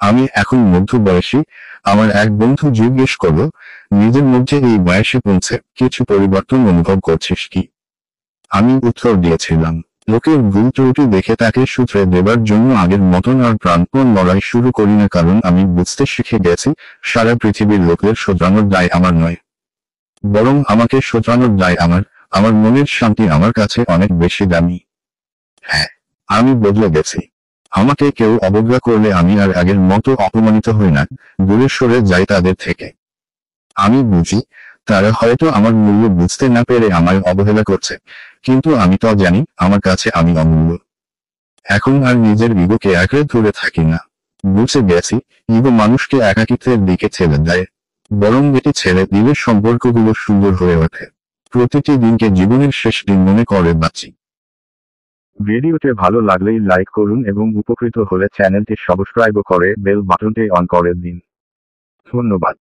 আমি এখন মধ্যবয়সী। আমার এক বন্ধু জিজ্ঞেস করলো, নিজের মধ্যে এই বয়সে পৌঁছে কিছু পরিবর্তন অনুভব করছিস কি? আমি উত্তর দিয়েছিলাম, লোকের ভুল ত্রুটি দেখে তাকে শুধরে দেবার জন্য আগের মতন আর প্রাণপণ লড়াই শুরু করি না, কারণ আমি বুঝতে শিখে গেছি সারা পৃথিবীর লোকের শোধরানোর দায় আমার নয়, বরং আমাকে শোধরানোর দায় আমার। আমার মনের শান্তি আমার কাছে অনেক বেশি দামি। হ্যাঁ, আমি বদলে গেছি। আমাকে কেউ অবজ্ঞা করলে আমি আর আগের মতো অপমানিত হই না, দূরে সরে যাই তাদের থেকে। আমি বুঝি, তারা হয়তো আমার মূল্য বুঝতে না পেরে আমায় অবহেলা করছে, কিন্তু আমি তো জানি আমার কাছে আমি অমূল্য। এখন আর নিজের ইগোকে আঁকড়ে ধরে থাকি না। বুঝে গেছি, ইগো মানুষকে একাকিত্বের দিকে ঠেলে দেয়, বরং এটি ছেড়ে দিলে সম্পর্কগুলো সুন্দর হয়ে ওঠে। প্রতিটি দিনকে জীবনের শেষ দিন মনে করে বাঁচি। ভিডিওটি ভালো লাগলেই লাইক করুন এবং উপকৃত হলে চ্যানেলটি সাবস্ক্রাইব করে বেল বাটনটি অন করে দিন। ধন্যবাদ।